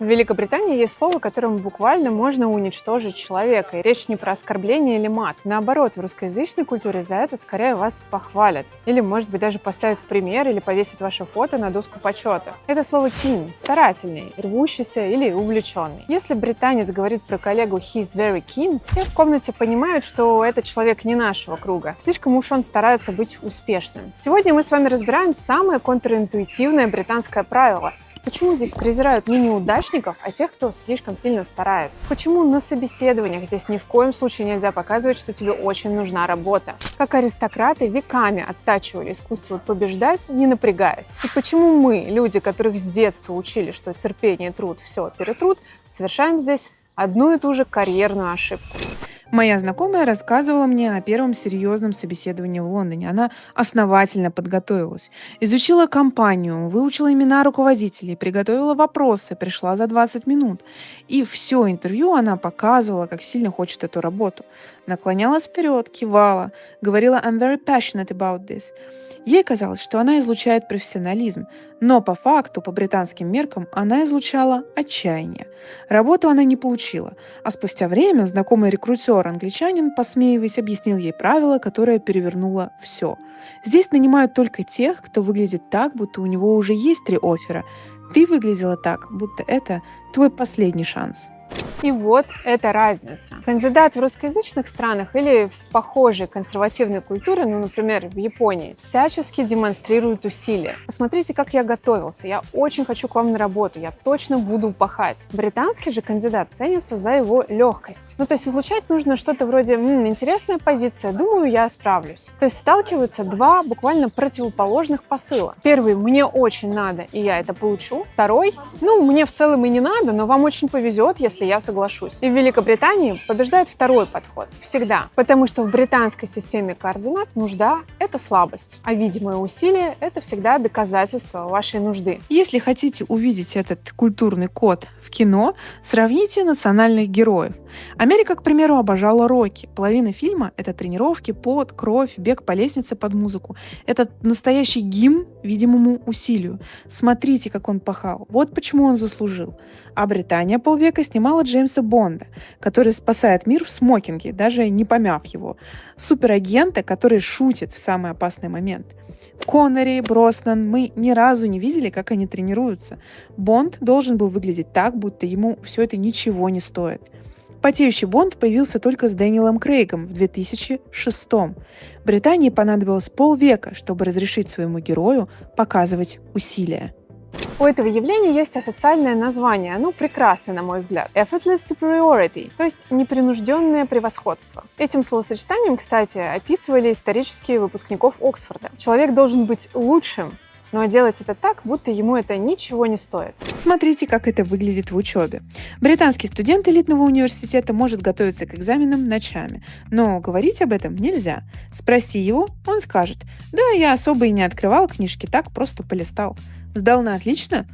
В Великобритании есть слово, которым буквально можно уничтожить человека. И речь не про оскорбление или мат. Наоборот, в русскоязычной культуре за это скорее вас похвалят. Или, может быть, даже поставят в пример или повесят ваше фото на доску почета. Это слово keen – старательный, рвущийся или увлеченный. Если британец говорит про коллегу he's very keen, все в комнате понимают, что этот человек не нашего круга. Слишком уж он старается быть успешным. Сегодня мы с вами разбираем самое контринтуитивное британское правило. Почему здесь презирают не неудачников, а тех, кто слишком сильно старается? Почему на собеседованиях здесь ни в коем случае нельзя показывать, что тебе очень нужна работа? Как аристократы веками оттачивали искусство побеждать, не напрягаясь? И почему мы, люди, которых с детства учили, что терпение и труд все перетрут, совершаем здесь одну и ту же карьерную ошибку? Моя знакомая рассказывала мне о первом серьезном собеседовании в Лондоне. Она основательно подготовилась. Изучила компанию, выучила имена руководителей, приготовила вопросы, пришла за 20 минут. И все интервью она показывала, как сильно хочет эту работу. Наклонялась вперед, кивала, говорила «I'm very passionate about this». Ей казалось, что она излучает профессионализм, но по факту, по британским меркам, она излучала отчаяние. Работу она не получила, а спустя время знакомый рекрутер-англичанин, посмеиваясь, объяснил ей правило, которое перевернуло все. Здесь нанимают только тех, кто выглядит так, будто у него уже есть 3 оффера. Ты выглядела так, будто это твой последний шанс. И вот эта разница. Кандидат в русскоязычных странах или в похожей консервативной культуре, например, в Японии, всячески демонстрирует усилия. Посмотрите, как я готовился. Я очень хочу к вам на работу. Я точно буду пахать. Британский же кандидат ценится за его легкость. То есть излучать нужно что-то вроде интересная позиция, думаю, я справлюсь. То есть сталкиваются два буквально противоположных посыла. Первый – мне очень надо, и я это получу. Второй – мне в целом и не надо, но вам очень повезет, если я соглашусь. И в Великобритании побеждает второй подход. Всегда. Потому что в британской системе координат нужда – это слабость, а видимое усилие – это всегда доказательство вашей нужды. Если хотите увидеть этот культурный код в кино, сравните национальных героев. Америка, к примеру, обожала Рокки. Половина фильма — это тренировки, пот, кровь, бег по лестнице под музыку. Это настоящий гимн видимому усилию. Смотрите, как он пахал. Вот почему он заслужил. А Британия полвека снимала Джеймса Бонда, который спасает мир в смокинге, даже не помяв его. Суперагента, который шутит в самый опасный момент. Коннери, Броснан, мы ни разу не видели, как они тренируются. Бонд должен был выглядеть так, будто ему все это ничего не стоит. Потеющий Бонд появился только с Дэниелом Крейгом в 2006-м. Британии понадобилось полвека, чтобы разрешить своему герою показывать усилия. У этого явления есть официальное название, оно прекрасное, на мой взгляд. Effortless superiority, то есть непринужденное превосходство. Этим словосочетанием, кстати, описывали исторические выпускников Оксфорда. Человек должен быть лучшим, но делать это так, будто ему это ничего не стоит. Смотрите, как это выглядит в учебе. Британский студент элитного университета может готовиться к экзаменам ночами, но говорить об этом нельзя. Спроси его, он скажет: «Да, я особо и не открывал книжки, так просто полистал». Сдал на отлично?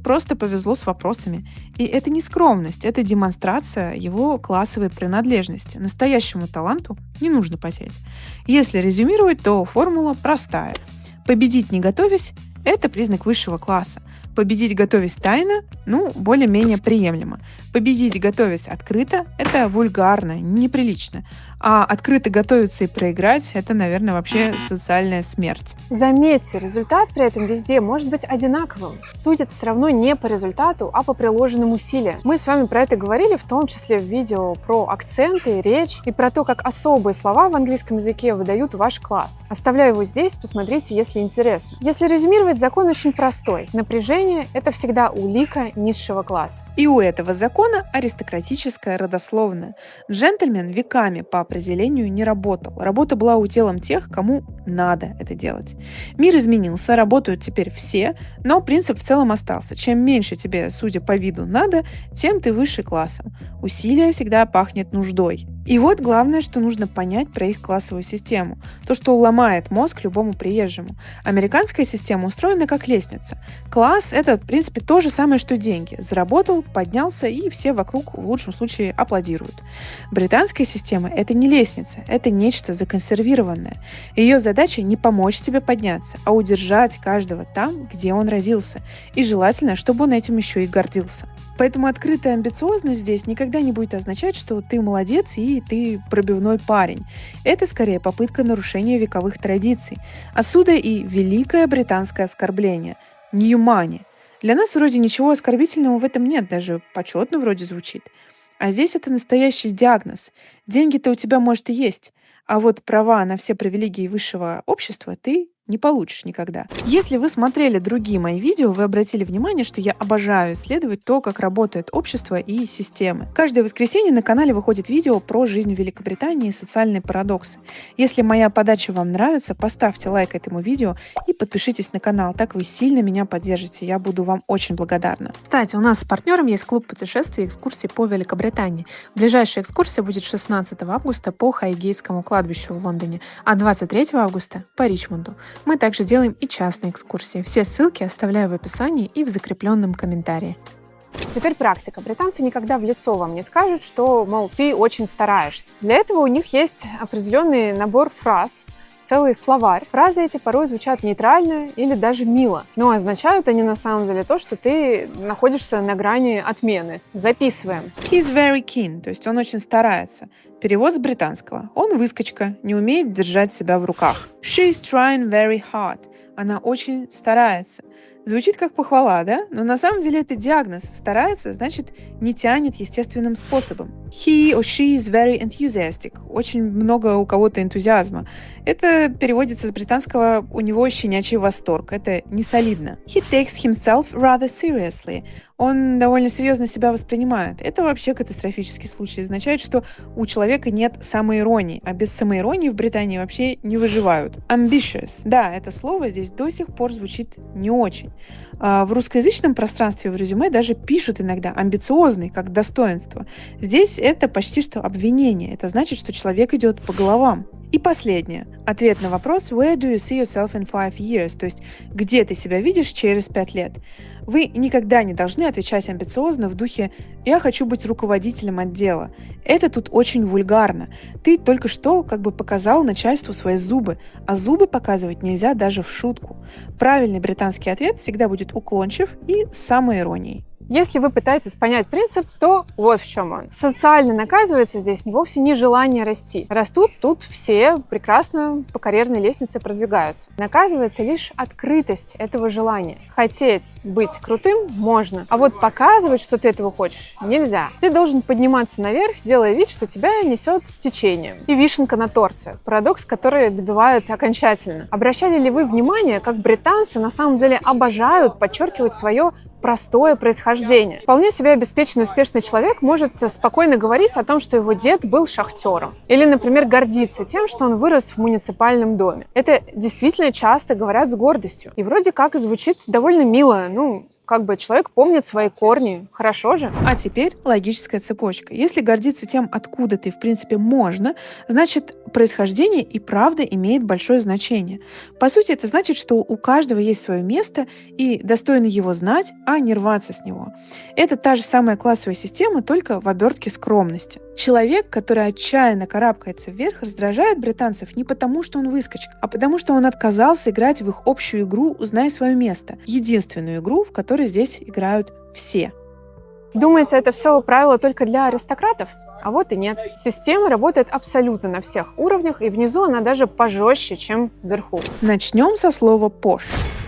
Просто повезло с вопросами. И это не скромность, это демонстрация его классовой принадлежности. Настоящему таланту не нужно потеть. Если резюмировать, то формула простая. Победить не готовясь – это признак высшего класса. Победить готовясь тайно – более-менее приемлемо. Победить готовясь открыто – это вульгарно, неприлично. А открыто готовиться и проиграть – это, наверное, вообще социальная смерть. Заметьте, результат при этом везде может быть одинаковым. Судят все равно не по результату, а по приложенным усилиям. Мы с вами про это говорили, в том числе в видео про акценты, речь и про то, как особые слова в английском языке выдают ваш класс. Оставляю его здесь, посмотрите, если интересно. Если резюмировать, закон очень простой. Напряжение – это всегда улика низшего класса. И у этого закона аристократическая родословная. Джентльмен веками по определению не работал. Работа была уделом тех, кому надо это делать. Мир изменился, работают теперь все, но принцип в целом остался. Чем меньше тебе, судя по виду, надо, тем ты выше классом. Усилие всегда пахнет нуждой. И вот главное, что нужно понять про их классовую систему. То, что ломает мозг любому приезжему. Американская система устроена как лестница. Класс – это, в принципе, то же самое, что деньги. Заработал, поднялся, и все вокруг в лучшем случае аплодируют. Британская система – это не лестница, это нечто законсервированное. Ее задача не помочь тебе подняться, а удержать каждого там, где он родился. И желательно, чтобы он этим еще и гордился. Поэтому открытая амбициозность здесь никогда не будет означать, что ты молодец и ты пробивной парень. Это скорее попытка нарушения вековых традиций. Отсюда и великое британское оскорбление – new money. Для нас вроде ничего оскорбительного в этом нет, даже почетно вроде звучит. А здесь это настоящий диагноз. Деньги-то у тебя, может, и есть, а вот права на все привилегии высшего общества ты не получишь никогда. Если вы смотрели другие мои видео, вы обратили внимание, что я обожаю исследовать то, как работает общество и системы. Каждое воскресенье на канале выходит видео про жизнь в Великобритании и социальные парадоксы. Если моя подача вам нравится, поставьте лайк этому видео и подпишитесь на канал, так вы сильно меня поддержите, я буду вам очень благодарна. Кстати, у нас с партнером есть клуб путешествий и экскурсий по Великобритании. Ближайшая экскурсия будет 16 августа по Хайгейтскому кладбищу в Лондоне, а 23 августа по Ричмонду. Мы также делаем и частные экскурсии. Все ссылки оставляю в описании и в закрепленном комментарии. Теперь практика. Британцы никогда в лицо вам не скажут, что, мол, ты очень стараешься. Для этого у них есть определенный набор фраз, целый словарь. Фразы эти порой звучат нейтрально или даже мило, но означают они на самом деле то, что ты находишься на грани отмены. Записываем. He's very keen, то есть он очень старается. Перевод с британского. Он выскочка, не умеет держать себя в руках. She's trying very hard. Она очень старается. Звучит как похвала, да? Но на самом деле это диагноз. Старается, значит, не тянет естественным способом. He or she is very enthusiastic. Очень много у кого-то энтузиазма. Это переводится с британского «у него щенячий восторг». Это не солидно. He takes himself rather seriously. Он довольно серьезно себя воспринимает. Это вообще катастрофический случай. Означает, что у человека нет самоиронии, а без самоиронии в Британии вообще не выживают. Ambitious. Да, это слово здесь до сих пор звучит не очень. В русскоязычном пространстве в резюме даже пишут иногда амбициозный, как достоинство. Здесь это почти что обвинение. Это значит, что человек идет по головам. И последнее. Ответ на вопрос «Where do you see yourself in 5 years?» То есть «Где ты себя видишь через 5 лет?» Вы никогда не должны отвечать амбициозно в духе «Я хочу быть руководителем отдела». Это тут очень вульгарно. Ты только что как бы показал начальству свои зубы, а зубы показывать нельзя даже в шутку. Правильный британский ответ всегда будет уклончив и с самоиронией. Если вы пытаетесь понять принцип, то вот в чем он. Социально наказывается здесь вовсе не желание расти. Растут тут все прекрасно по карьерной лестнице продвигаются. Наказывается лишь открытость этого желания. Хотеть быть крутым можно, а вот показывать, что ты этого хочешь, нельзя. Ты должен подниматься наверх, делая вид, что тебя несет течением. И вишенка на торте. Парадокс, который добивает окончательно. Обращали ли вы внимание, как британцы на самом деле обожают подчеркивать свое простое происхождение. Вполне себе обеспеченный успешный человек может спокойно говорить о том, что его дед был шахтером. Или, например, гордиться тем, что он вырос в муниципальном доме. Это действительно часто говорят с гордостью. И вроде как звучит довольно мило. Как бы человек помнит свои корни. Хорошо же. А теперь логическая цепочка. Если гордиться тем, откуда ты, в принципе, можно, значит, происхождение и правда имеет большое значение. По сути, это значит, что у каждого есть свое место, и достойно его знать, а не рваться с него. Это та же самая классовая система, только в обертке скромности. Человек, который отчаянно карабкается вверх, раздражает британцев не потому, что он выскочка, а потому, что он отказался играть в их общую игру «Узнай свое место». Единственную игру, в которой здесь играют все. Думаете, это все правило только для аристократов? А вот и нет. Система работает абсолютно на всех уровнях, и внизу она даже пожестче, чем вверху. Начнем со слова «пош».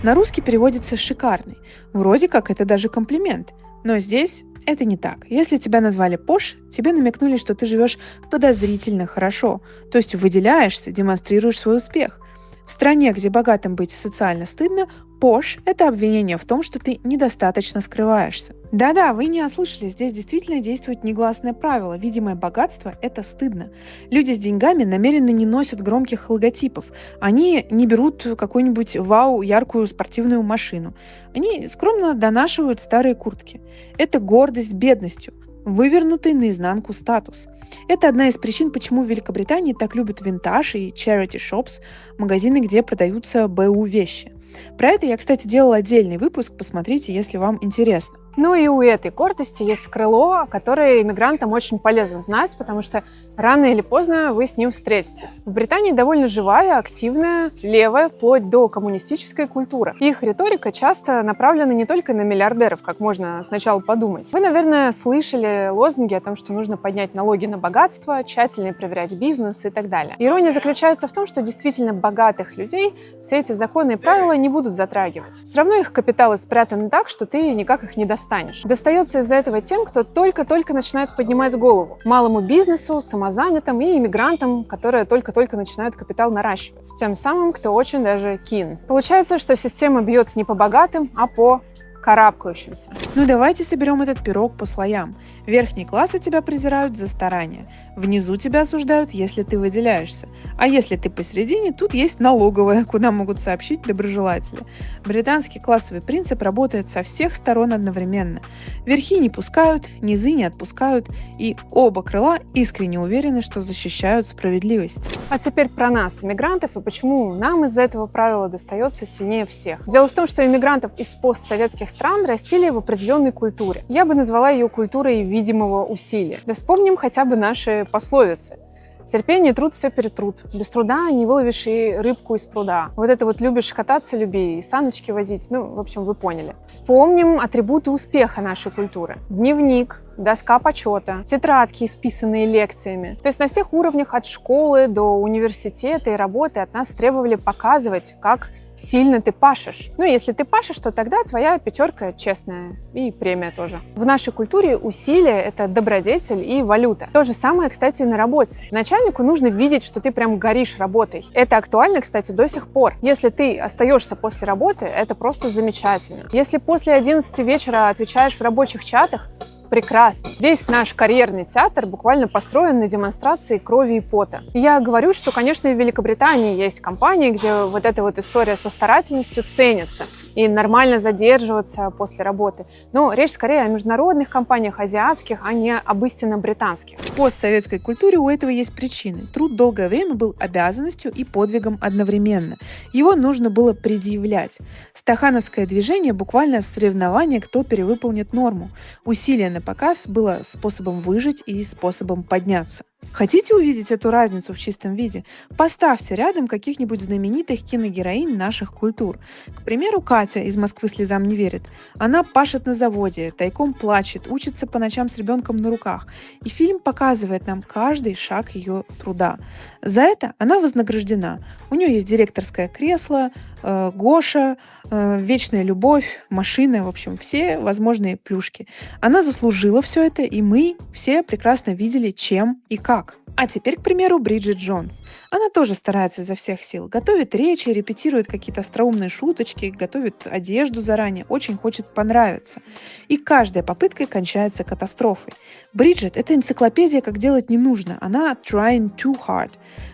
На русский переводится «шикарный». Вроде как это даже комплимент. Но здесь это не так. Если тебя назвали пош, тебе намекнули, что ты живешь подозрительно хорошо, то есть выделяешься, демонстрируешь свой успех. В стране, где богатым быть социально стыдно, пош – это обвинение в том, что ты недостаточно скрываешься. Да-да, вы не ослышались, здесь действительно действует негласное правило. Видимое богатство – это стыдно. Люди с деньгами намеренно не носят громких логотипов. Они не берут какую-нибудь яркую спортивную машину. Они скромно донашивают старые куртки. Это гордость бедностью. Вывернутый наизнанку статус. Это одна из причин, почему в Великобритании так любят винтаж и charity shops, магазины, где продаются БУ вещи. Про это я, кстати, делала отдельный выпуск, посмотрите, если вам интересно. Ну и у этой гордости есть крыло, которое иммигрантам очень полезно знать, потому что рано или поздно вы с ним встретитесь. В Британии довольно живая, активная, левая, вплоть до коммунистической культура. Их риторика часто направлена не только на миллиардеров, как можно сначала подумать. Вы, наверное, слышали лозунги о том, что нужно поднять налоги на богатство, тщательно проверять бизнес и так далее. Ирония заключается в том, что действительно богатых людей все эти законы и правила не будут затрагивать. Все равно их капиталы спрятаны так, что ты никак их не достанешь. Достается из-за этого тем, кто только-только начинает поднимать голову. Малому бизнесу, самозанятым и иммигрантам, которые только-только начинают капитал наращивать. Тем самым, кто очень даже кин. Получается, что система бьет не по богатым, а по карабкающимся. Ну давайте соберем этот пирог по слоям. Верхние классы тебя презирают за старание. Внизу тебя осуждают, если ты выделяешься. А если ты посередине, тут есть налоговая, куда могут сообщить доброжелатели. Британский классовый принцип работает со всех сторон одновременно. Верхи не пускают, низы не отпускают, и оба крыла искренне уверены, что защищают справедливость. А теперь про нас, иммигрантов, и почему нам из-за этого правила достается сильнее всех. Дело в том, что иммигрантов из постсоветских стран растили в определенной культуре. Я бы назвала ее культурой видимого усилия. Да вспомним хотя бы наши пословицы. Терпение и труд все перетрут. Без труда не выловишь и рыбку из пруда. Вот это вот любишь кататься, люби, и саночки возить. Ну, в общем, вы поняли. Вспомним атрибуты успеха нашей культуры. Дневник, доска почета, тетрадки, исписанные лекциями. То есть на всех уровнях от школы до университета и работы от нас требовали показывать, как сильно ты пашешь. Ну, если ты пашешь, то тогда твоя пятерка честная и премия тоже. В нашей культуре усилие — это добродетель и валюта. То же самое, кстати, и на работе. Начальнику нужно видеть, что ты прям горишь работой. Это актуально, кстати, до сих пор. Если ты остаешься после работы, это просто замечательно. Если после 11 вечера отвечаешь в рабочих чатах, прекрасно. Весь наш карьерный театр буквально построен на демонстрации крови и пота. Я говорю, что, конечно, и в Великобритании есть компании, где вот эта вот история со старательностью ценится и нормально задерживаться после работы. Но речь скорее о международных компаниях, азиатских, а не об истинно британских. В постсоветской культуре у этого есть причины. Труд долгое время был обязанностью и подвигом одновременно. Его нужно было предъявлять. Стахановское движение буквально соревнование, кто перевыполнит норму. Усилия на показ было способом выжить и способом подняться. Хотите увидеть эту разницу в чистом виде? Поставьте рядом каких-нибудь знаменитых киногероинь наших культур. К примеру, Катя из «Москвы слезам не верит». Она пашет на заводе, тайком плачет, учится по ночам с ребенком на руках. И фильм показывает нам каждый шаг ее труда. За это она вознаграждена. У нее есть директорское кресло, Гоша, вечная любовь, машина, в общем, все возможные плюшки. Она заслужила все это, и мы все прекрасно видели, чем и как. А теперь, к примеру, Бриджит Джонс. Она тоже старается изо всех сил. Готовит речи, репетирует какие-то остроумные шуточки, готовит одежду заранее, очень хочет понравиться. И каждая попытка кончается катастрофой. Бриджит — это энциклопедия, как делать не нужно. Она trying too hard.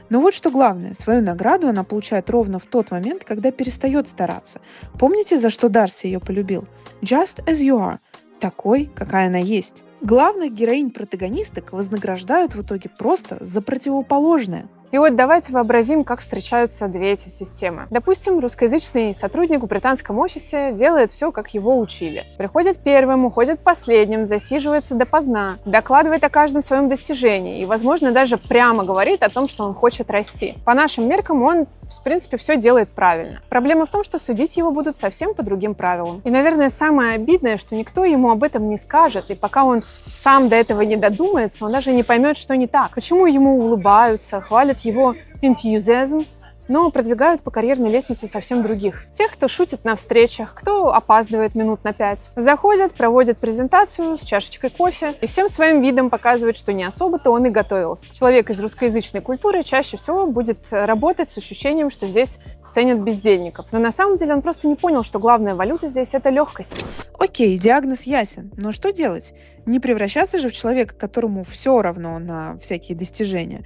Но вот что главное, свою награду она получает ровно в тот момент, когда перестает стараться. Помните, за что Дарси ее полюбил? Just as you are. Такой, какая она есть. Главных героинь-протагонисток вознаграждают в итоге просто за противоположное. И вот давайте вообразим, как встречаются две эти системы. Допустим, русскоязычный сотрудник в британском офисе делает все, как его учили. Приходит первым, уходит последним, засиживается допоздна, докладывает о каждом своем достижении и, возможно, даже прямо говорит о том, что он хочет расти. По нашим меркам он, в принципе, все делает правильно. Проблема в том, что судить его будут совсем по другим правилам. И, наверное, самое обидное, что никто ему об этом не скажет, и пока он сам до этого не додумается, он даже не поймет, что не так. Почему ему улыбаются, хвалят его энтузиазм, но продвигают по карьерной лестнице совсем других. Тех, кто шутит на встречах, кто опаздывает минут на 5. Заходят, проводят презентацию с чашечкой кофе и всем своим видом показывают, что не особо-то он и готовился. Человек из русскоязычной культуры чаще всего будет работать с ощущением, что здесь ценят бездельников. Но на самом деле он просто не понял, что главная валюта здесь — это легкость. Окей, диагноз ясен, но что делать? Не превращаться же в человека, которому все равно на всякие достижения.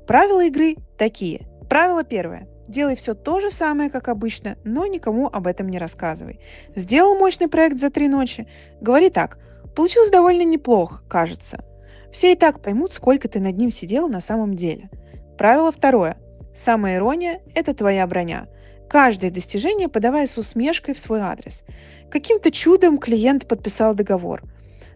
Правила игры такие. Правило первое. Делай все то же самое, как обычно, но никому об этом не рассказывай. Сделал мощный проект за 3 ночи? Говори так. Получилось довольно неплохо, кажется. Все и так поймут, сколько ты над ним сидел на самом деле. Правило второе. Самоирония — это твоя броня. каждое достижение подавая с усмешкой в свой адрес. Каким-то чудом клиент подписал договор.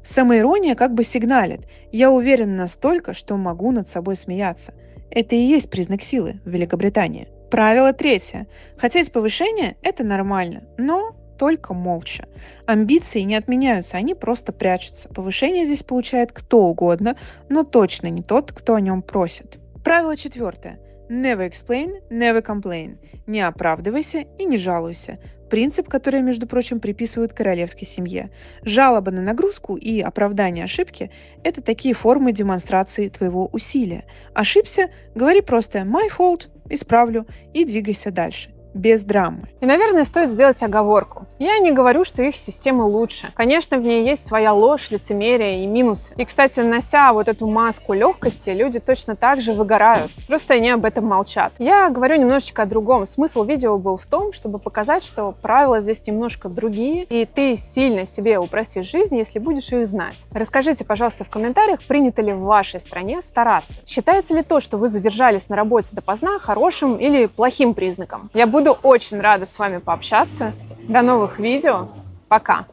Самоирония как бы сигналит: «Я уверен настолько, что могу над собой смеяться». Это и есть признак силы в Великобритании. Правило третье. Хотеть повышения – это нормально, но только молча. Амбиции не отменяются, они просто прячутся. Повышение здесь получает кто угодно, но точно не тот, кто о нем просит. Правило четвертое. Never explain, never complain. Не оправдывайся и не жалуйся. Принцип, который, между прочим, приписывают королевской семье. Жалоба на нагрузку и оправдание ошибки – это такие формы демонстрации твоего усилия. Ошибся – говори просто «my fault», исправлю и двигайся дальше. Без драмы. И, наверное, стоит сделать оговорку. Я не говорю, что их система лучше. Конечно, в ней есть своя ложь, лицемерие и минусы. И, кстати, нося вот эту маску легкости, люди точно так же выгорают. Просто они об этом молчат. Я говорю немножечко о другом. Смысл видео был в том, чтобы показать, что правила здесь немножко другие, и ты сильно себе упростишь жизнь, если будешь их знать. Расскажите, пожалуйста, в комментариях, принято ли в вашей стране стараться. Считается ли то, что вы задержались на работе допоздна, хорошим или плохим признаком? Я буду очень рада с вами пообщаться. До новых видео. Пока!